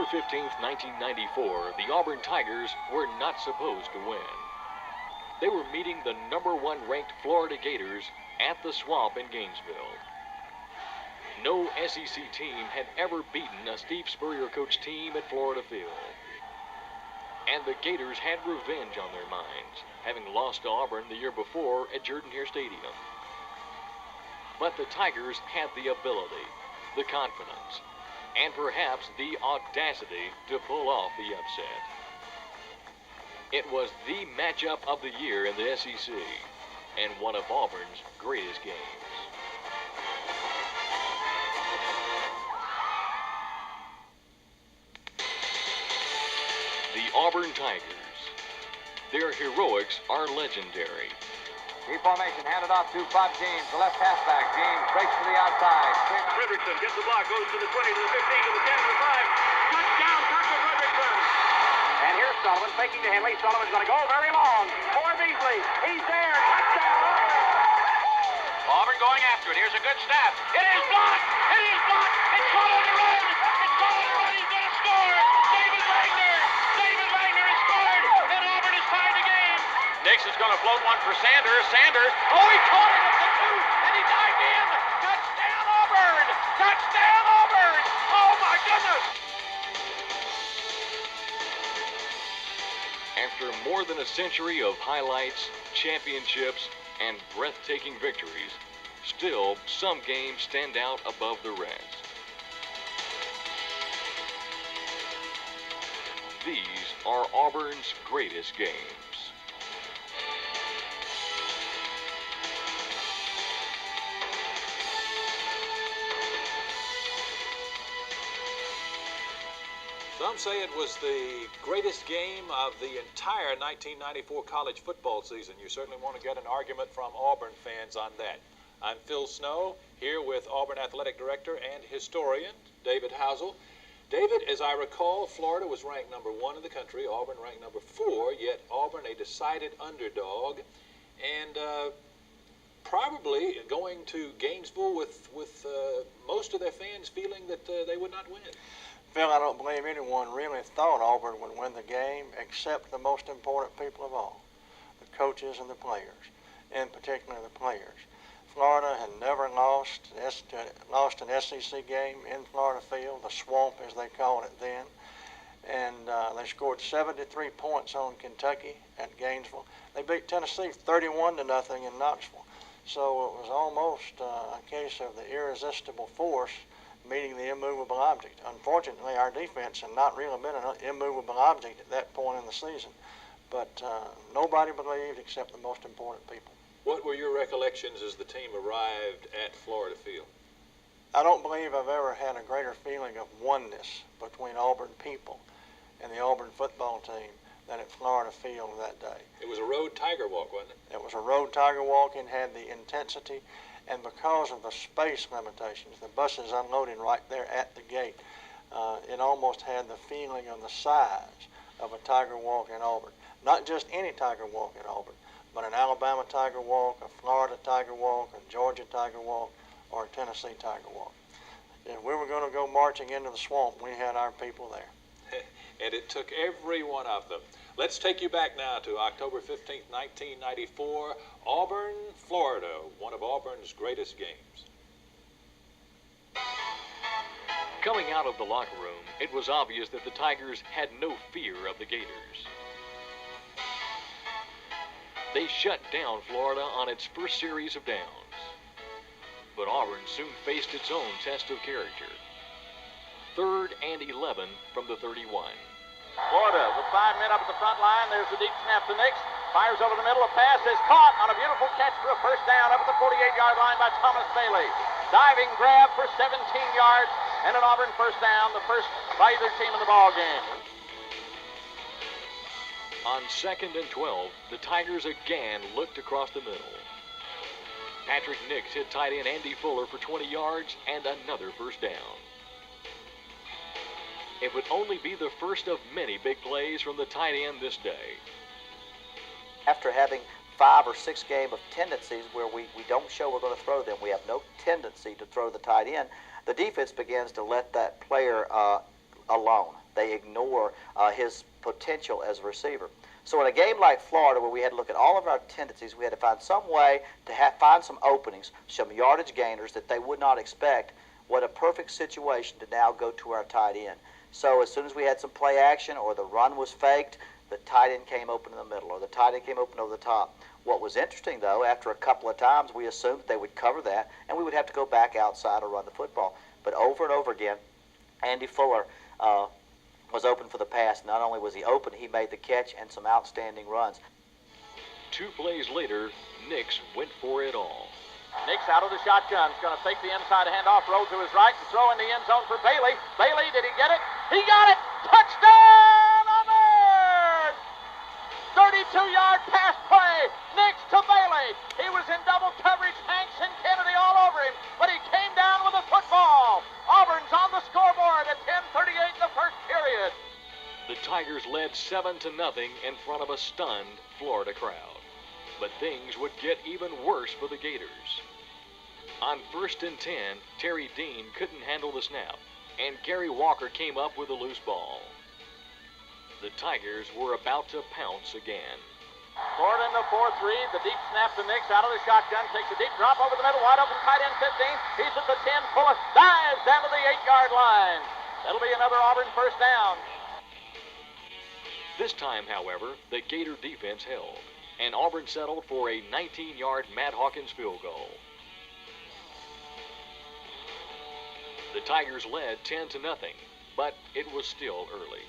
15th, 1994, the Auburn Tigers were not supposed to win. They were meeting the #1 ranked Florida Gators at the Swamp in Gainesville. No SEC team had ever beaten a Steve Spurrier-coached team at Florida Field. And the Gators had revenge on their minds, having lost to Auburn the year before at Jordan-Hare Stadium. But the Tigers had the ability, the confidence, and perhaps the audacity to pull off the upset. It was the matchup of the year in the SEC, and one of Auburn's greatest games. The Auburn Tigers. Their heroics are legendary. D formation handed off to Bob James, the left halfback. James breaks to the outside. Fredrickson gets the block, goes to the 20, to the 15, to the 10, to the 5. Touchdown, Dr. Fredrickson. And here's Sullivan faking to Henley. Sullivan's going to go very long for Beasley. He's there. Touchdown, Auburn going after it. Here's a good snap. It is blocked. It is blocked. It's caught on the run. It's caught on the run. He's going to score. David Wagner. David Wagner has scored, and Auburn has tied the game. Nixon's going to float one for Sanders. Sanders. Oh, he caught it at the 2, and he dived in. Touchdown, Auburn. Touchdown, Auburn. Oh, my goodness. After more than a century of highlights, championships, and breathtaking victories, still some games stand out above the rest. These are Auburn's greatest games. Some say it was the greatest game of the entire 1994 college football season. You certainly want to get an argument from Auburn fans on that. I'm Phil Snow, here with Auburn Athletic Director and historian David Housel. David, as I recall, Florida was ranked #1 in the country, Auburn ranked #4, yet Auburn a decided underdog, and probably going to Gainesville with most of their fans feeling that they would not win. Phil, I don't believe anyone really thought Auburn would win the game except the most important people of all, the coaches and the players, and particularly the players. Florida had never lost an SEC game in Florida Field, the Swamp as they called it then, and they scored 73 points on Kentucky at Gainesville. They beat Tennessee 31-0 in Knoxville. So it was almost a case of the irresistible force meeting the immovable object. Unfortunately, our defense had not really been an immovable object at that point in the season. But nobody believed except the most important people. What were your recollections as the team arrived at Florida Field? I don't believe I've ever had a greater feeling of oneness between Auburn people and the Auburn football team than at Florida Field that day. It was a road Tiger Walk, wasn't it? It was a road Tiger Walk and had the intensity. And because of the space limitations, the buses unloading right there at the gate, it almost had the feeling of the size of a Tiger Walk in Auburn. Not just any Tiger Walk in Auburn, but an Alabama Tiger Walk, a Florida Tiger Walk, a Georgia Tiger Walk, or a Tennessee Tiger Walk. If we were going to go marching into the Swamp, we had our people there. And it took every one of them. Let's take you back now to October 15th, 1994, Auburn, Florida, one of Auburn's greatest games. Coming out of the locker room, it was obvious that the Tigers had no fear of the Gators. They shut down Florida on its first series of downs. But Auburn soon faced its own test of character. 3rd and 11 from the 31. Florida with 5 men up at the front line. There's the deep snap to Nix. Fires over the middle. A pass is caught on a beautiful catch for a first down up at the 48-yard line by Thomas Bailey. Diving grab for 17 yards and an Auburn first down, the first by either team in the ball game. On 2nd and 12, the Tigers again looked across the middle. Patrick Nix hit tight end Andy Fuller for 20 yards and another first down. It would only be the first of many big plays from the tight end this day. After having 5 or 6 games of tendencies where we don't show we're going to throw them, we have no tendency to throw the tight end, the defense begins to let that player alone. they ignore his potential as a receiver. So in a game like Florida, where we had to look at all of our tendencies, we had to find some way to find some openings, some yardage gainers that they would not expect. What a perfect situation to now go to our tight end. So as soon as we had some play action or the run was faked, the tight end came open in the middle or the tight end came open over the top. What was interesting, though, after a couple of times, we assumed that they would cover that and we would have to go back outside or run the football. But over and over again, Andy Fuller was open for the pass. Not only was he open, he made the catch and some outstanding runs. 2 plays later, Nix went for it all. Nix out of the shotgun. He's going to fake the inside handoff, roll to his right, and throw in the end zone for Bailey. Bailey, did he get it? He got it! Touchdown, Auburn! 32-yard pass play. Nix to Bailey. He was in double coverage. Hanks and Kennedy all over him, but he came down with a football. Auburn's on the scoreboard at 10:38 in the first period. The Tigers led 7-0 in front of a stunned Florida crowd. But things would get even worse for the Gators. On 1st and 10, Terry Dean couldn't handle the snap, and Gary Walker came up with a loose ball. The Tigers were about to pounce again. Florida in the 4-3. The deep snap to Nix out of the shotgun. Takes a deep drop over the middle. Wide open tight end 15. He's at the 10. Fuller dives down to the 8-yard line. That'll be another Auburn first down. This time, however, the Gator defense held, and Auburn settled for a 19-yard Matt Hawkins field goal. The Tigers led 10-0, but it was still early.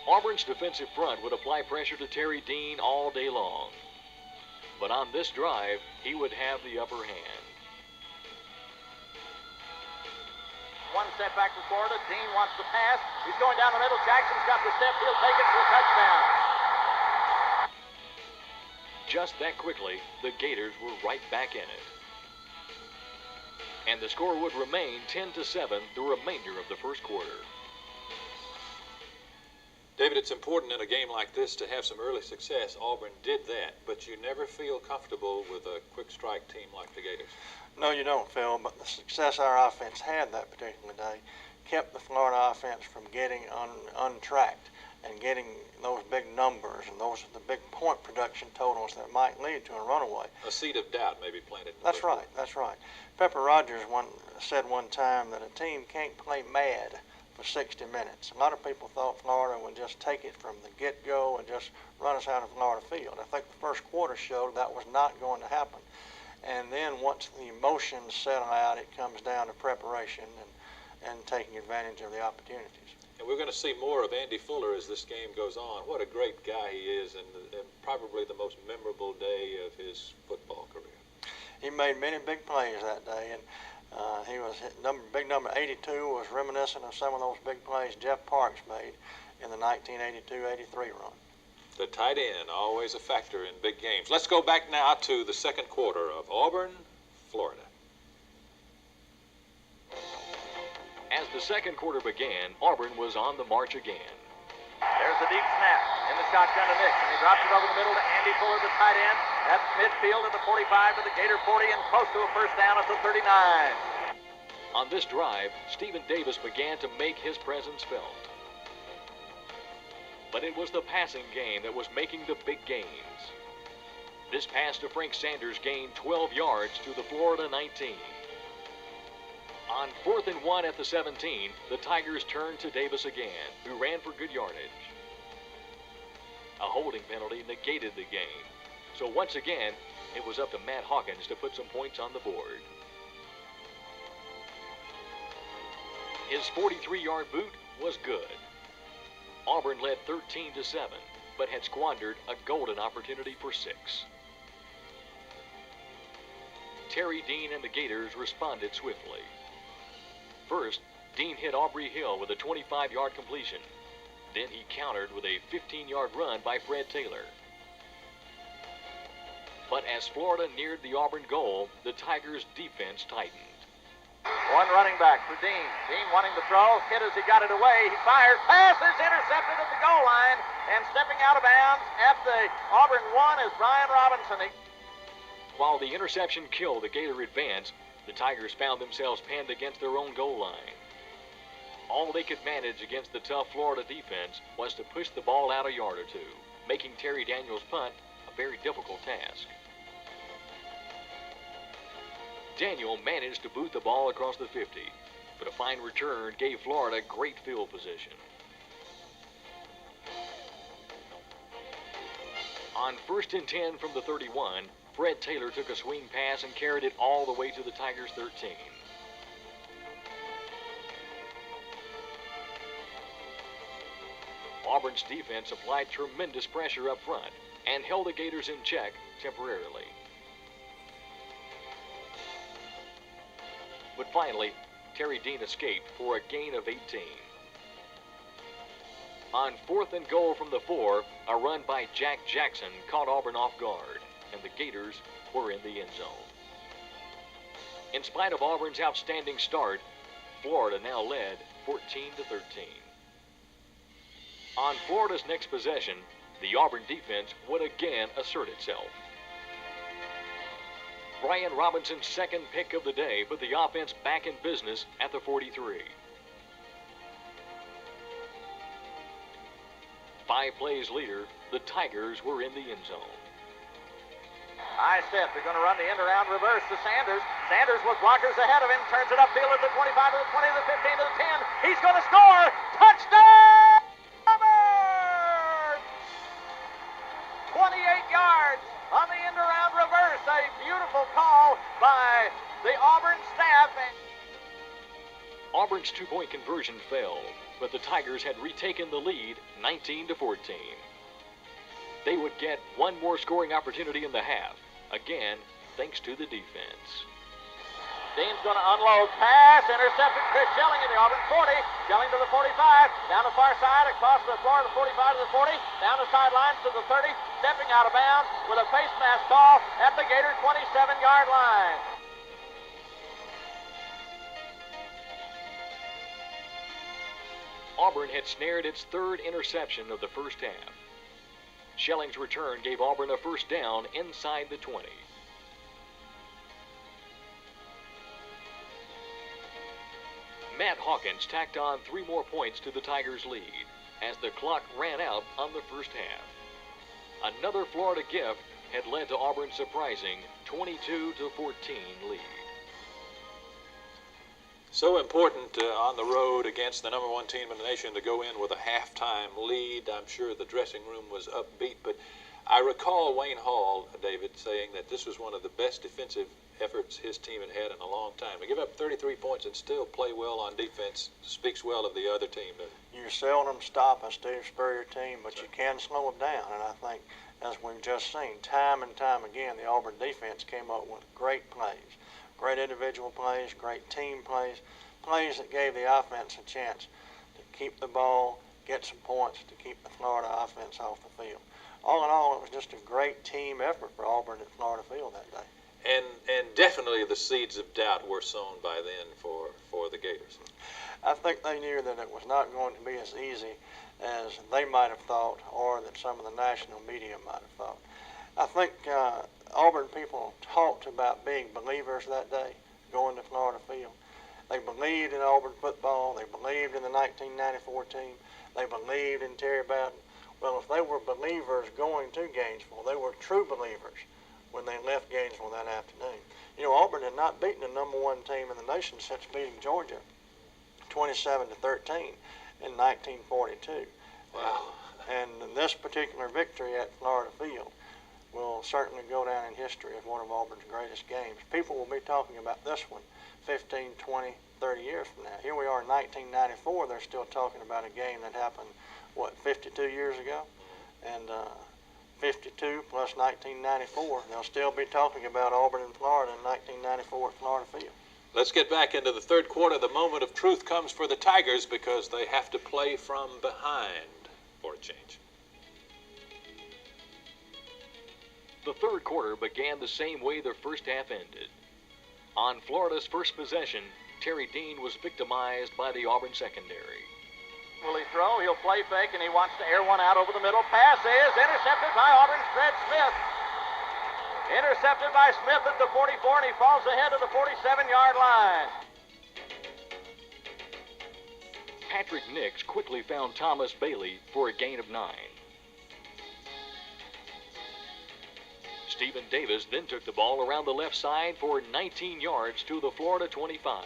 Auburn's defensive front would apply pressure to Terry Dean all day long. But on this drive, he would have the upper hand. One step back for Florida. Dean wants to pass. He's going down the middle. Jackson's got the step. He'll take it for a touchdown. Just that quickly, the Gators were right back in it. And the score would remain 10-7 the remainder of the first quarter. David, it's important in a game like this to have some early success. Auburn did that, but you never feel comfortable with a quick strike team like the Gators. No, you don't, Phil, but the success our offense had that particular day kept the Florida offense from getting untracked and getting those big numbers and those the big point production totals that might lead to a runaway. A seed of doubt may be planted. That's right, that's right. Pepper Rogers said one time that a team can't play mad for 60 minutes. A lot of people thought Florida would just take it from the get-go and just run us out of Florida field. I think the first quarter showed that was not going to happen. And then once the emotions settle out, it comes down to preparation and taking advantage of the opportunities. And we're going to see more of Andy Fuller as this game goes on. What a great guy he is, and probably the most memorable day of his football career. He made many big plays that day, and he was big number 82 was reminiscent of some of those big plays Jeff Parks made in the 1982-83 run. The tight end, always a factor in big games. Let's go back now to the second quarter of Auburn, Florida. As the second quarter began, Auburn was on the march again. There's a deep snap in the shotgun to Nix, and he drops it over the middle to Andy Fuller, the tight end. That's midfield at the 45 to the Gator 40 and close to a first down at the 39. On this drive, Stephen Davis began to make his presence felt. But it was the passing game that was making the big gains. This pass to Frank Sanders gained 12 yards to the Florida 19. On 4th and 1 at the 17, the Tigers turned to Davis again, who ran for good yardage. A holding penalty negated the game. So once again, it was up to Matt Hawkins to put some points on the board. His 43-yard boot was good. Auburn led 13-7, but had squandered a golden opportunity for 6. Terry Dean and the Gators responded swiftly. First, Dean hit Aubrey Hill with a 25-yard completion. Then he countered with a 15-yard run by Fred Taylor. But as Florida neared the Auburn goal, the Tigers' defense tightened. One running back for Dean. Dean wanting to throw, hit as he got it away. He fires, pass is intercepted at the goal line, and stepping out of bounds at the Auburn 1 is Brian Robinson. While the interception killed the Gator advance, the Tigers found themselves penned against their own goal line. All they could manage against the tough Florida defense was to push the ball out a yard or two, making Terry Daniels' punt a very difficult task. Daniel managed to boot the ball across the 50, but a fine return gave Florida great field position. On 1st and 10 from the 31, Fred Taylor took a swing pass and carried it all the way to the Tigers' 13. Auburn's defense applied tremendous pressure up front and held the Gators in check temporarily. But finally, Terry Dean escaped for a gain of 18. On 4th and goal from the 4, a run by Jack Jackson caught Auburn off guard, and the Gators were in the end zone. In spite of Auburn's outstanding start, Florida now led 14-13. On Florida's next possession, the Auburn defense would again assert itself. Brian Robinson's second pick of the day put the offense back in business at the 43. 5 plays later, the Tigers were in the end zone. High step. They're going to run the end around reverse to Sanders. Sanders with blockers ahead of him. Turns it upfield at the 25 to the 20 to the 15 to the 10. He's going to score. Touchdown! Auburn! 28 yards on the end around reverse. A beautiful call by the Auburn staff. Auburn's two-point conversion failed, but the Tigers had retaken the lead 19-14. They would get one more scoring opportunity in the half, again, thanks to the defense. Dean's going to unload. Pass, intercepted. Chris Schelling at the Auburn 40. Schelling to the 45. Down the far side, across the floor, the 45 to the 40. Down the sidelines to the 30. Stepping out of bounds with a face mask call at the Gator 27-yard line. Auburn had snared its third interception of the first half. Schelling's return gave Auburn a first down inside the 20. Matt Hawkins tacked on 3 more points to the Tigers' lead as the clock ran out on the first half. Another Florida gift had led to Auburn's surprising 22-14 lead. So important on the road against the #1 team in the nation to go in with a halftime lead. I'm sure the dressing room was upbeat, but I recall Wayne Hall, David, saying that this was one of the best defensive efforts his team had had in a long time. To give up 33 points and still play well on defense speaks well of the other team. You seldom stop a Steve Spurrier team, but you can slow them down, and I think, as we've just seen, time and time again, the Auburn defense came up with great plays. Great individual plays, great team plays, plays that gave the offense a chance to keep the ball, get some points, to keep the Florida offense off the field. All in all, it was just a great team effort for Auburn at Florida Field that day. And definitely the seeds of doubt were sown by then for the Gators. I think they knew that it was not going to be as easy as they might have thought, or that some of the national media might have thought. I think Auburn people talked about being believers that day, going to Florida Field. They believed in Auburn football. They believed in the 1994 team. They believed in Terry Bowden. Well, if they were believers going to Gainesville, they were true believers when they left Gainesville that afternoon. You know, Auburn had not beaten the #1 team in the nation since beating Georgia 27-13 in 1942. Wow. And this particular victory at Florida Field will certainly go down in history as one of Auburn's greatest games. People will be talking about this one 15, 20, 30 years from now. Here we are in 1994. They're still talking about a game that happened, 52 years ago? And 52 plus 1994. They'll still be talking about Auburn and Florida in 1994 at Florida Field. Let's get back into the third quarter. The moment of truth comes for the Tigers because they have to play from behind for a change. The third quarter began the same way the first half ended. On Florida's first possession, Terry Dean was victimized by the Auburn secondary. Will he throw? He'll play fake, and he wants to air one out over the middle. Pass is intercepted by Auburn's Fred Smith. Intercepted by Smith at the 44, and he falls ahead of the 47-yard line. Patrick Nix quickly found Thomas Bailey for a gain of 9. Stephen Davis then took the ball around the left side for 19 yards to the Florida 25.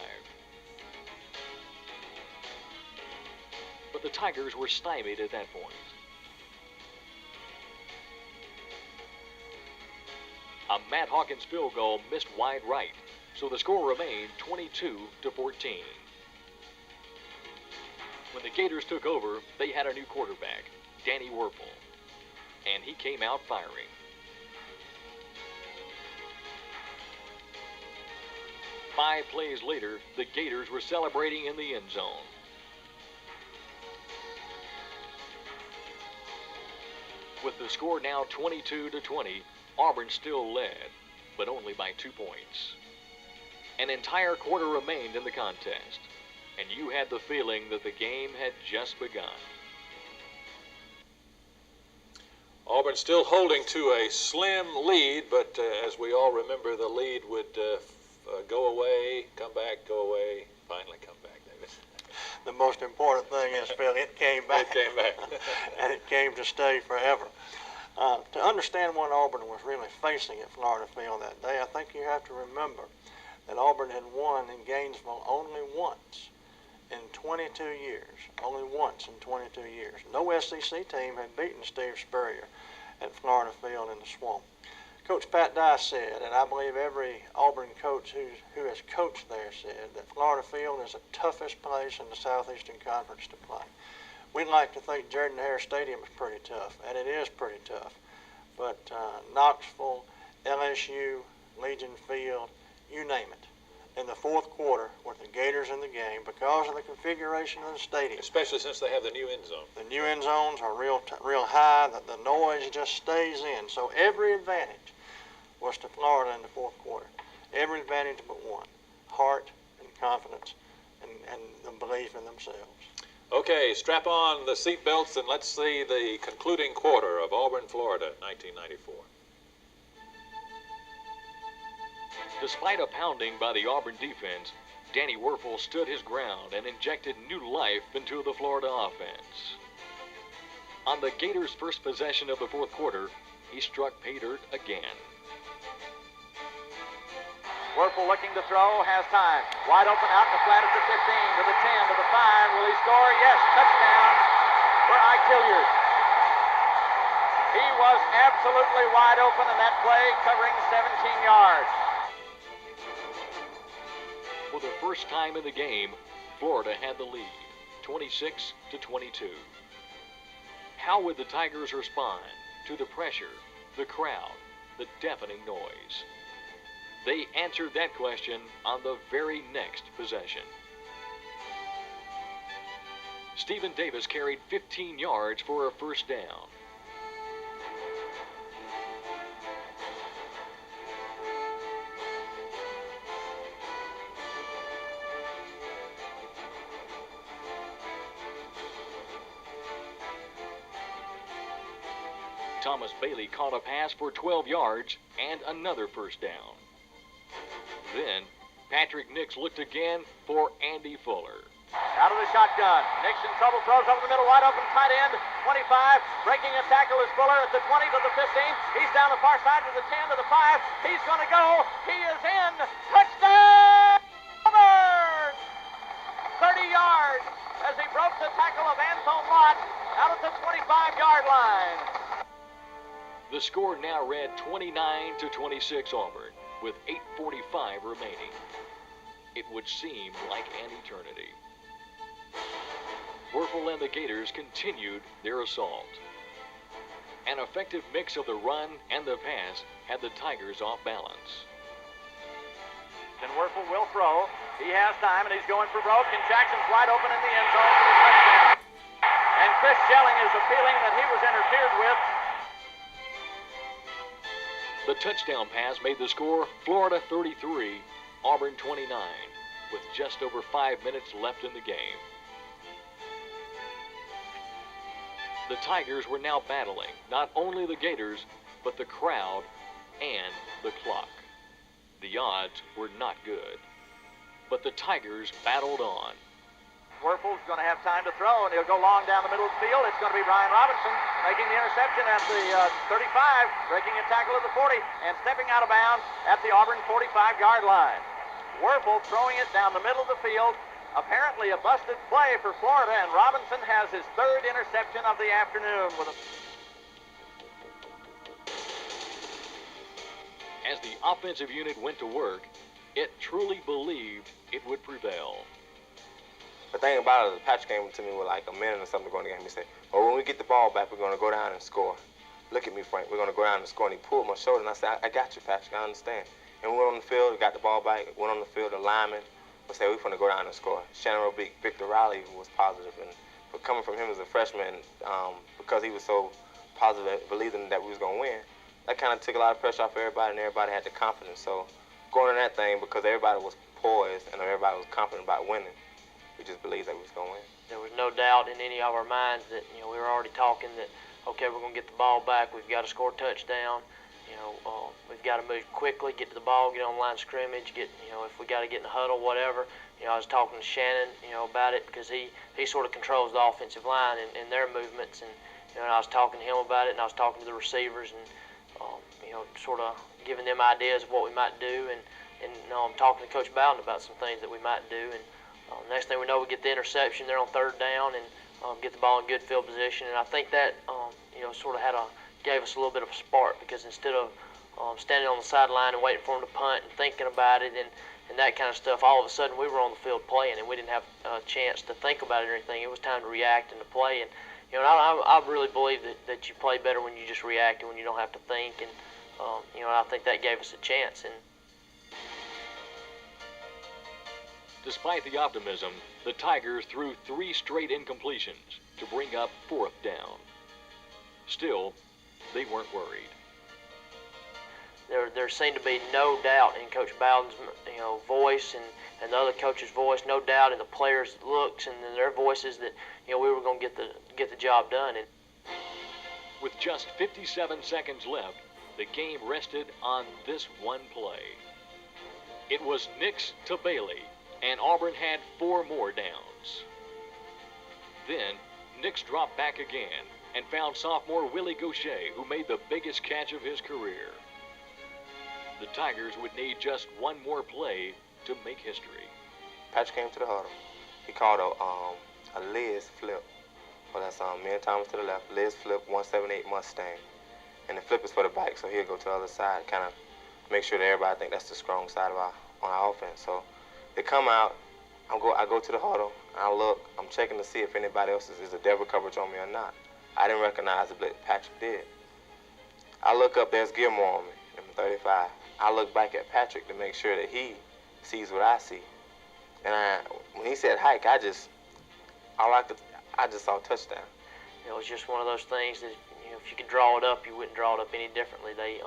But the Tigers were stymied at that point. A Matt Hawkins field goal missed wide right, so the score remained 22-14. When the Gators took over, they had a new quarterback, Danny Werfel, and he came out firing. Five plays later, the Gators were celebrating in the end zone. With the score now 22-20, Auburn still led, but only by 2 points. An entire quarter remained in the contest, and you had the feeling that the game had just begun. Auburn still holding to a slim lead, but as we all remember, the lead would go away, come back, go away, finally come back, David. The most important thing is, Phil, it came back. It came back. And it came to stay forever. To understand what Auburn was really facing at Florida Field that day, I think you have to remember that Auburn had won in Gainesville only once in 22 years. Only once in 22 years. No SEC team had beaten Steve Spurrier at Florida Field in the Swamp. Coach Pat Dye said, and I believe every Auburn coach who has coached there said, that Florida Field is the toughest place in the Southeastern Conference to play. We'd like to think Jordan-Hare Stadium is pretty tough, and it is pretty tough. But Knoxville, LSU, Legion Field, you name it. In the fourth quarter, with the Gators in the game, because of the configuration of the stadium. Especially since they have the new end zone. The new end zones are real high, that the noise just stays in. So every advantage was to Florida in the fourth quarter. Every advantage but one. Heart and confidence and the belief in themselves. Okay, strap on the seat belts and let's see the concluding quarter of Auburn, Florida, 1994. Despite a pounding by the Auburn defense, Danny Werfel stood his ground and injected new life into the Florida offense. On the Gators' first possession of the fourth quarter, he struck pay dirt again. Werfel looking to throw, has time. Wide open out in the flat at the 15, to the 10, to the 5. Will he score? Yes, touchdown for Ike Hilliard. He was absolutely wide open in that play, covering 17 yards. For the first time in the game, Florida had the lead, 26-22. How would the Tigers respond to the pressure, the crowd, the deafening noise? They answered that question on the very next possession. Stephen Davis carried 15 yards for a first down. Thomas Bailey caught a pass for 12 yards and another first down. Then, Patrick Nix looked again for Andy Fuller. Out of the shotgun. Nix in trouble, throws over the middle, wide open, tight end, 25. Breaking a tackle is Fuller at the 20 to the 15. He's down the far side to the 10 to the 5. He's going to go. He is in. Touchdown! Auburn! 30 yards as he broke the tackle of Anton Lott out at the 25-yard line. The score now read 29-26 Auburn, with 8:45 remaining. It would seem like an eternity. Werfel and the Gators continued their assault. An effective mix of the run and the pass had the Tigers off balance. And Werfel will throw. He has time, and he's going for broke, and Jackson's wide open in the end zone for the touchdown. And Chris Schelling is appealing that he was interfered with. The touchdown pass made the score Florida 33, Auburn 29, with just over 5 minutes left in the game. The Tigers were now battling not only the Gators, but the crowd and the clock. The odds were not good, but the Tigers battled on. Werfel's going to have time to throw, and he'll go long down the middle of the field. It's going to be Ryan Robinson making the interception at the 35, breaking a tackle at the 40, and stepping out of bounds at the Auburn 45-yard line. Werfel throwing it down the middle of the field. Apparently a busted play for Florida, and Robinson has his third interception of the afternoon. As the offensive unit went to work, it truly believed it would prevail. The thing about it, Patrick came to me with like a minute or something going to the game. He said, "Oh, when we get the ball back, we're going to go down and score. Look at me, Frank. We're going to go down and score." And he pulled my shoulder, and I said, I got you, Patrick. I understand." And we went on the field, we got the ball back, went on the field, the lineman, we said, "We're going to go down and score." Shannon Robic, Victor Riley was positive. And but coming from him as a freshman, because he was so positive, believing that we was going to win, that kind of took a lot of pressure off everybody, and everybody had the confidence. So going in that thing, because everybody was poised and everybody was confident about winning, we just believed that we was going to win. There was no doubt in any of our minds that, we were already talking that, okay, we're going to get the ball back. We've got to score a touchdown. We've got to move quickly, get to the ball, get on the line of scrimmage, if we got to get in the huddle, whatever. I was talking to Shannon, about it because he sort of controls the offensive line and their movements. And, I was talking to him about it, and I was talking to the receivers and, sort of giving them ideas of what we might do. And I'm talking to Coach Bowden about some things that we might do. And next thing we know, we get the interception there on third down and get the ball in good field position. And I think that, sort of gave us a little bit of a spark, because instead of standing on the sideline and waiting for them to punt and thinking about it and that kind of stuff, all of a sudden we were on the field playing, and we didn't have a chance to think about it or anything. It was time to react and to play. And I really believe that you play better when you just react and when you don't have to think. And I think that gave us a chance. And despite the optimism, the Tigers threw 3 straight incompletions to bring up 4th down. Still, they weren't worried. There seemed to be no doubt in Coach Bowden's voice and the other coach's voice, no doubt in the players' looks and in their voices that we were going to get the job done. And with just 57 seconds left, the game rested on this one play. It was Nix to Bailey, and Auburn had 4 more downs. Then Nix dropped back again and found sophomore Willie Gaucher, who made the biggest catch of his career. The Tigers would need just one more play to make history. Patrick came to the huddle. He called a Liz flip. Well, that's me and Thomas to the left. Liz flip 178 Mustang. And the flip is for the back, so he'll go to the other side, kind of make sure that everybody think that's the strong side of our offense. So they come out. I go to the huddle. I look. I'm checking to see if anybody else is a devil coverage on me or not. I didn't recognize the blitz. Patrick did. I look up. There's Gilmore on me, number 35. I look back at Patrick to make sure that he sees what I see. And when he said hike, I just saw touchdown. It was just one of those things that if you could draw it up, you wouldn't draw it up any differently. They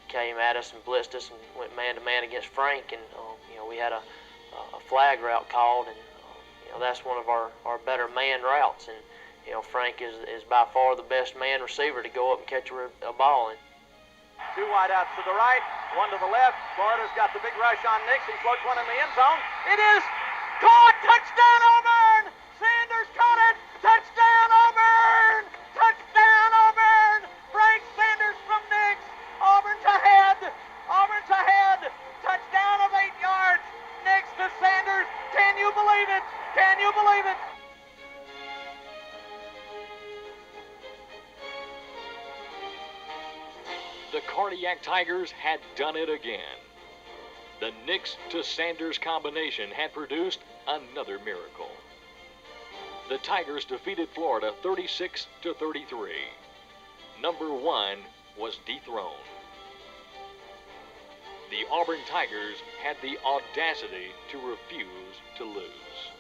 came at us and blitzed us and went man-to-man against Frank, and we had a flag route called, and that's one of our better man routes. And Frank is by far the best man receiver to go up and catch a ball. And 2 wideouts to the right, 1 to the left. Florida's got the big rush on Nix. He floats one in the end zone. It is caught! Touchdown, Auburn! Sanders caught it! Touchdown, Auburn! Touchdown, Auburn! Frank Sanders from Nix. Auburn to head. Auburn to head. Touchdown of 8 yards. Nix to Sanders. Can you believe it? Can you believe it? The Cardiac Tigers had done it again. The Nix to Sanders combination had produced another miracle. The Tigers defeated Florida 36-33. Number 1 was dethroned. The Auburn Tigers had the audacity to refuse to lose.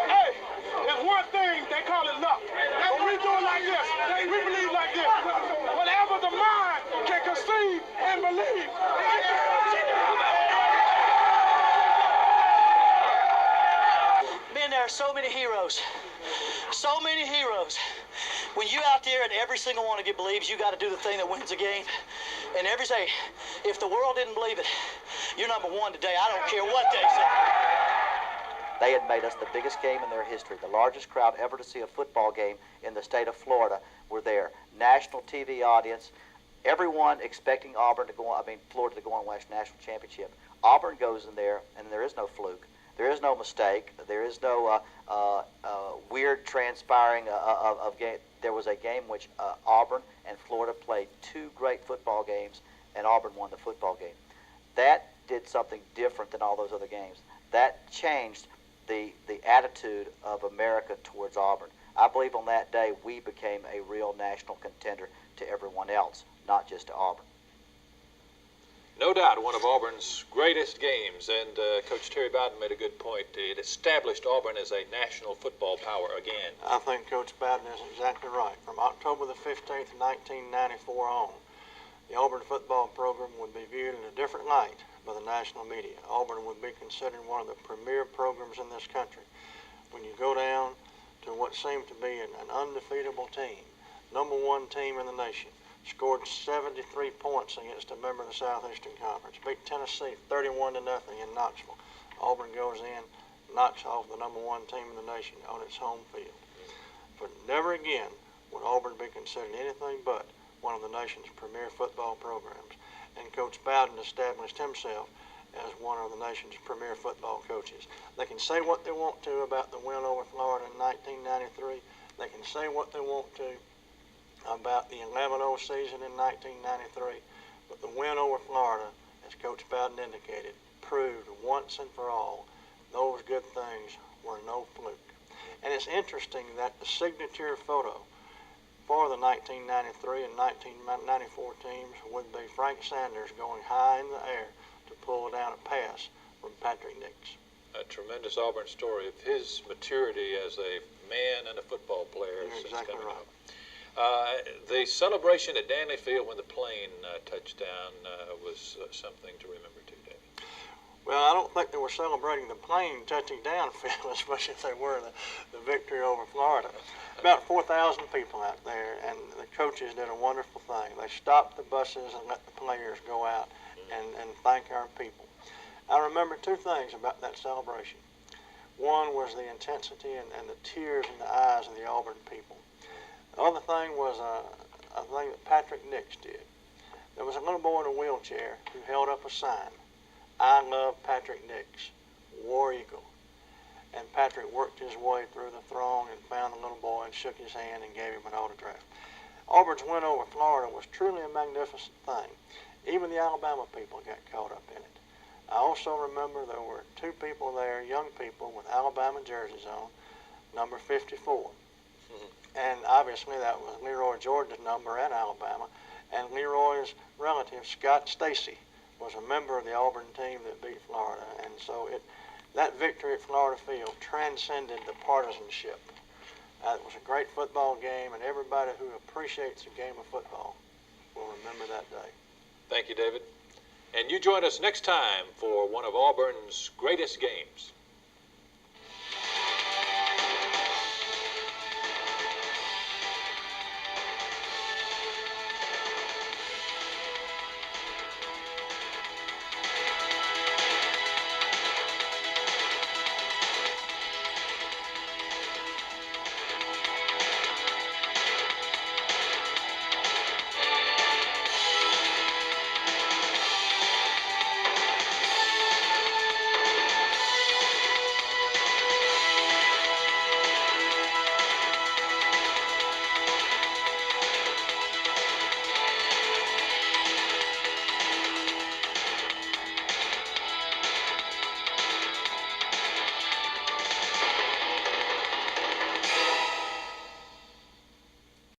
Hey, there's one thing, they call it luck. But we do it like this. We believe like this. Whatever the mind can conceive and believe. Man, there are so many heroes. So many heroes. When you out there and every single one of you believes you got to do the thing that wins the game, and every say, if the world didn't believe it, You're number one today. I don't care what they say. They had made us the biggest game in their history. The largest crowd ever to see a football game in the state of Florida were there. National TV audience. Everyone expecting Florida to go on and win a national championship. Auburn goes in there, and there is no fluke. There is no mistake. There is no weird transpiring of game. There was a game which Auburn and Florida played two great football games, and Auburn won the football game. That did something different than all those other games. That changed the attitude of America towards Auburn. I believe on that day we became a real national contender to everyone else, not just to Auburn. No doubt, one of Auburn's greatest games, and Coach Terry Bowden made a good point. It established Auburn as a national football power again. I think Coach Bowden is exactly right. From October the 15th, 1994 on, the Auburn football program would be viewed in a different light by the national media. Auburn would be considered one of the premier programs in this country. When you go down to what seemed to be an undefeatable team, number one team in the nation, scored 73 points against a member of the Southeastern Conference, beat Tennessee 31-0 in Knoxville. Auburn goes in, knocks off the number one team in the nation on its home field. But never again would Auburn be considered anything but one of the nation's premier football programs. And Coach Bowden established himself as one of the nation's premier football coaches. They can say what they want to about the win over Florida in 1993. They can say what they want to about the 11-0 season in 1993, but the win over Florida, as Coach Bowden indicated, proved once and for all those good things were no fluke. And it's interesting that the signature photo for the 1993 and 1994 teams would be Frank Sanders going high in the air to pull down a pass from Patrick Nix. A tremendous Auburn story of his maturity as a man and a football player. You're exactly right. The celebration at Danley Field when the plane touched down was something to remember too, David. Well, I don't think they were celebrating the plane touching down, Phil, as much as they were the victory over Florida. About 4,000 people out there, and the coaches did a wonderful thing. They stopped the buses and let the players go out and thank our people. I remember two things about that celebration. One was the intensity and the tears in the eyes of the Auburn people. The other thing was a thing that Patrick Nix did. There was a little boy in a wheelchair who held up a sign, "I love Patrick Nix, War Eagle." And Patrick worked his way through the throng and found the little boy and shook his hand and gave him an autograph. Auburn's win over Florida was truly a magnificent thing. Even the Alabama people got caught up in it. I also remember there were two people there, young people with Alabama jerseys on, number 54. And obviously that was Leroy Jordan's number at Alabama. And Leroy's relative, Scott Stacy, was a member of the Auburn team that beat Florida. And so that victory at Florida Field transcended the partisanship. It was a great football game, and everybody who appreciates the game of football will remember that day. Thank you, David. And you join us next time for one of Auburn's greatest games.